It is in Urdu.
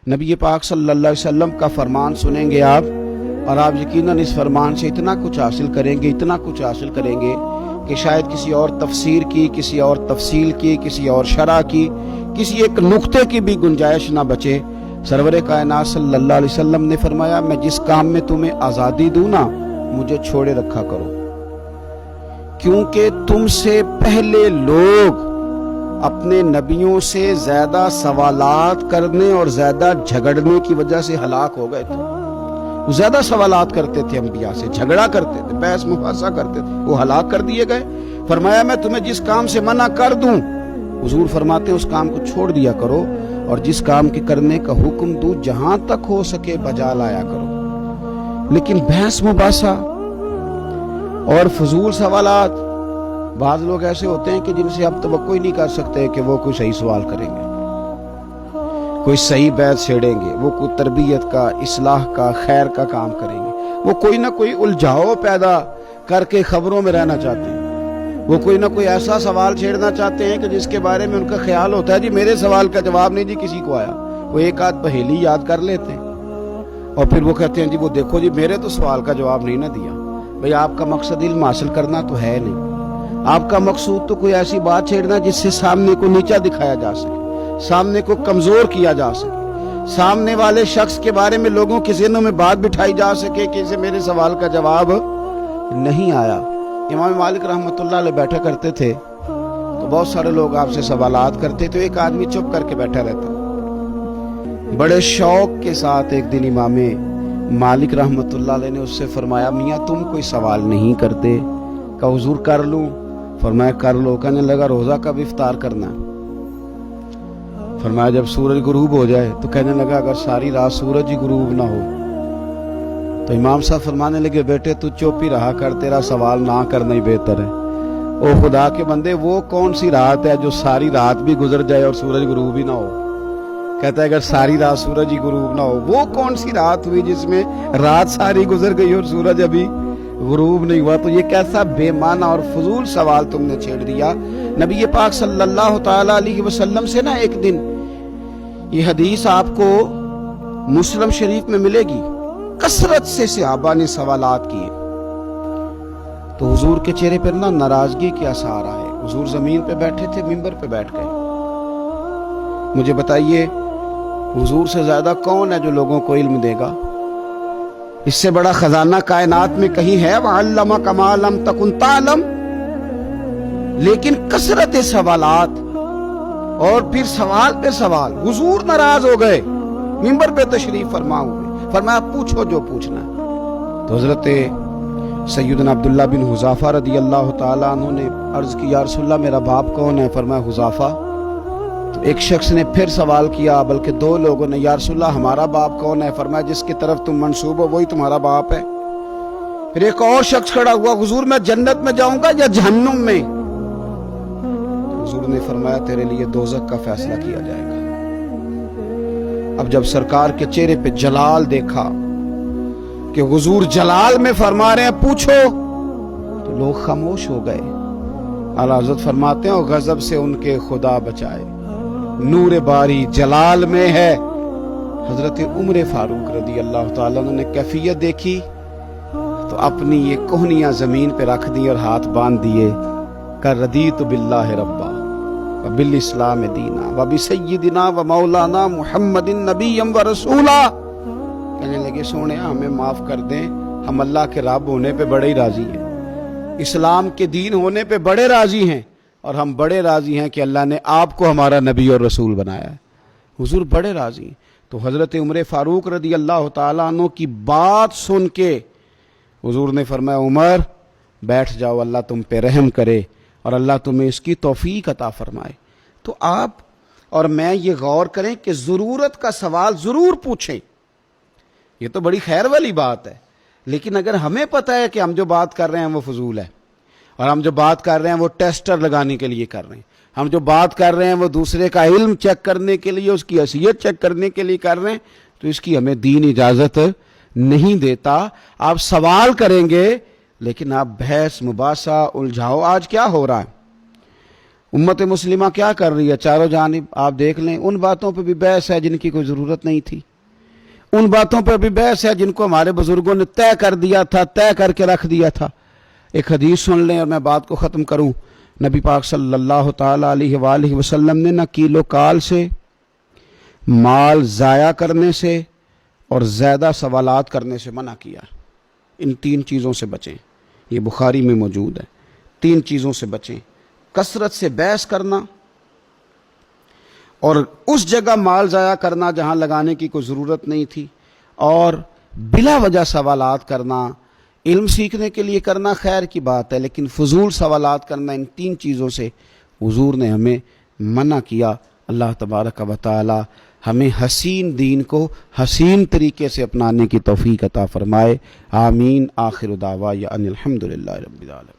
نبی پاک صلی اللہ علیہ وسلم کا فرمان سنیں گے آپ، اور آپ یقیناً اس فرمان سے اتنا کچھ حاصل کریں گے، اتنا کچھ حاصل کریں گے کہ شاید کسی اور تفسیر کی، کسی اور تفصیل کی، کسی اور شرح کی، کسی ایک نقطے کی بھی گنجائش نہ بچے۔ سرور کائنات صلی اللہ علیہ وسلم نے فرمایا، میں جس کام میں تمہیں آزادی دوں نا، مجھے چھوڑے رکھا کرو، کیونکہ تم سے پہلے لوگ اپنے نبیوں سے زیادہ سوالات کرنے اور زیادہ جھگڑنے کی وجہ سے ہلاک ہو گئے تھے۔ وہ زیادہ سوالات کرتے تھے، انبیاء سے جھگڑا کرتے تھے، بحث مباحثہ کرتے تھے، وہ ہلاک کر دیے گئے۔ فرمایا میں تمہیں جس کام سے منع کر دوں، حضور فرماتے ہیں اس کام کو چھوڑ دیا کرو، اور جس کام کے کرنے کا حکم دوں جہاں تک ہو سکے بجا لایا کرو۔ لیکن بحث مباحثہ اور فضول سوالات، بعض لوگ ایسے ہوتے ہیں کہ جن سے آپ توقع ہی نہیں کر سکتے کہ وہ کوئی صحیح سوال کریں گے، کوئی صحیح بحث چھیڑیں گے، وہ کوئی تربیت کا، اصلاح کا، خیر کا کام کریں گے، وہ کوئی نہ کوئی الجھاؤ پیدا کر کے خبروں میں رہنا چاہتے ہیں، وہ کوئی نہ کوئی ایسا سوال چھیڑنا چاہتے ہیں کہ جس کے بارے میں ان کا خیال ہوتا ہے جی میرے سوال کا جواب نہیں جی کسی کو آیا، وہ ایک آدھ پہیلی یاد کر لیتے ہیں اور پھر وہ کہتے ہیں جی وہ دیکھو جی میرے تو سوال کا جواب نہیں نہ دیا۔ بھئی آپ کا مقصد علم حاصل کرنا تو ہے نہیں، آپ کا مقصود تو کوئی ایسی بات چھیڑنا جس سے سامنے کو نیچا دکھایا جا سکے، سامنے کو کمزور کیا جا سکے، سامنے والے شخص کے بارے میں لوگوں کے ذہنوں میں بات بٹھائی جا سکے کہ اسے میرے سوال کا جواب نہیں آیا۔ امام مالک رحمۃ اللہ علیہ بیٹھا کرتے تھے تو بہت سارے لوگ آپ سے سوالات کرتے تو ایک آدمی چپ کر کے بیٹھا رہتا۔ بڑے شوق کے ساتھ ایک دن امام مالک رحمۃ اللہ علیہ نے اس سے فرمایا، میاں تم کوئی سوال نہیں کرتے؟ کہا حضور کر لوں؟ فرمایا کر لو۔ کہنے لگا روزہ کب افطار کرنا ہے؟ فرمایا جب سورج غروب ہو جائے۔ تو کہنے لگا اگر ساری رات سورج ہی غروب نہ ہو؟ تو امام صاحب فرمانے لگے بیٹے تو چپ ہی رہا کر، تیرا سوال نہ کرنا ہی بہتر ہے۔ او خدا کے بندے، وہ کون سی رات ہے جو ساری رات بھی گزر جائے اور سورج غروب ہی نہ ہو؟ کہتا ہے اگر ساری رات سورج ہی غروب نہ ہو، وہ کون سی رات ہوئی جس میں رات ساری گزر گئی اور سورج ابھی غروب نہیں ہوا؟ تو یہ کیسا بے معنی اور فضول سوال تم نے چھیڑ دیا۔ نبی پاک صلی اللہ تعالی علیہ وسلم سے نا ایک دن یہ حدیث آپ کو مسلم شریف میں ملے گی، کثرت سے صحابہ نے سوالات کیے تو حضور کے چہرے پر نا ناراضگی کے آثار آئے۔ حضور زمین پہ بیٹھے تھے، منبر پہ بیٹھ گئے۔ مجھے بتائیے حضور سے زیادہ کون ہے جو لوگوں کو علم دے گا؟ اس سے بڑا خزانہ کائنات میں کہیں ہے؟ وَعَلَّمَكَ مَا لَمْ تَكُنْ تَعْلَمْ۔ لیکن کثرت سوالات اور پھر سوال پہ سوال، حضور ناراض ہو گئے، منبر پہ تشریف فرما ہوئے، فرمایا پوچھو جو پوچھنا۔ تو حضرت سیدنا عبداللہ بن حذافہ رضی اللہ تعالیٰ عنہ نے عرض کی یا رسول اللہ میرا باپ کون ہے؟ فرمایا حذافہ۔ تو ایک شخص نے پھر سوال کیا، بلکہ دو لوگوں نے، یا رسول اللہ ہمارا باپ کون ہے؟ فرمایا جس کی طرف تم منسوب ہو وہی تمہارا باپ ہے۔ پھر ایک اور شخص کھڑا ہوا، حضور میں جنت میں جاؤں گا یا جہنم میں؟ حضور نے فرمایا تیرے لیے دوزخ کا فیصلہ کیا جائے گا۔ اب جب سرکار کے چہرے پہ جلال دیکھا کہ حضور جلال میں فرما رہے ہیں پوچھو، تو لوگ خاموش ہو گئے۔ اعلیٰ حضرت فرماتے ہیں غضب سے ان کے خدا بچائے، نور باری جلال میں ہے۔ حضرت عمر فاروق رضی اللہ تعالیٰ عنہ نے کیفیت دیکھی تو اپنی یہ کوہنیاں زمین پہ رکھ دی اور ہاتھ باندھ دیے کہ رضیت باللہ ربا وبالاسلام دینا وبسیدنا ومولانا محمد نبی و رسولا۔ کہنے لگے سونے ہمیں معاف کر دیں، ہم اللہ کے رب ہونے پہ بڑے ہی راضی ہیں، اسلام کے دین ہونے پہ بڑے راضی ہیں، اور ہم بڑے راضی ہیں کہ اللہ نے آپ کو ہمارا نبی اور رسول بنایا ہے۔ حضور بڑے راضی ہیں۔ تو حضرت عمر فاروق رضی اللہ تعالیٰ عنہ کی بات سن کے حضور نے فرمایا عمر بیٹھ جاؤ، اللہ تم پہ رحم کرے اور اللہ تمہیں اس کی توفیق عطا فرمائے۔ تو آپ اور میں یہ غور کریں کہ ضرورت کا سوال ضرور پوچھیں، یہ تو بڑی خیر والی بات ہے، لیکن اگر ہمیں پتہ ہے کہ ہم جو بات کر رہے ہیں وہ فضول ہے، اور ہم جو بات کر رہے ہیں وہ ٹیسٹر لگانے کے لیے کر رہے ہیں، ہم جو بات کر رہے ہیں وہ دوسرے کا علم چیک کرنے کے لیے، اس کی حیثیت چیک کرنے کے لیے کر رہے ہیں، تو اس کی ہمیں دین اجازت نہیں دیتا۔ آپ سوال کریں گے لیکن آپ بحث مباحثہ الجھاؤ۔ آج کیا ہو رہا ہے؟ امت مسلمہ کیا کر رہی ہے چاروں جانب آپ دیکھ لیں، ان باتوں پہ بھی بحث ہے جن کی کوئی ضرورت نہیں تھی، ان باتوں پہ بھی بحث ہے جن کو ہمارے بزرگوں نے طے کر دیا تھا، طے کر کے رکھ دیا تھا۔ ایک حدیث سن لیں اور میں بات کو ختم کروں۔ نبی پاک صلی اللہ تعالیٰ علیہ وآلہ وسلم نے نہ کیل و کال سے، مال ضائع کرنے سے اور زیادہ سوالات کرنے سے منع کیا۔ ان تین چیزوں سے بچیں، یہ بخاری میں موجود ہے۔ تین چیزوں سے بچیں، کثرت سے بحث کرنا اور اس جگہ مال ضائع کرنا جہاں لگانے کی کوئی ضرورت نہیں تھی، اور بلا وجہ سوالات کرنا۔ علم سیکھنے کے لیے کرنا خیر کی بات ہے، لیکن فضول سوالات کرنا، ان تین چیزوں سے حضور نے ہمیں منع کیا۔ اللہ تبارک و تعالی ہمیں حسین دین کو حسین طریقے سے اپنانے کی توفیق عطا فرمائے۔ آمین۔ آخر دعوانا ان الحمدللہ رب العالمین۔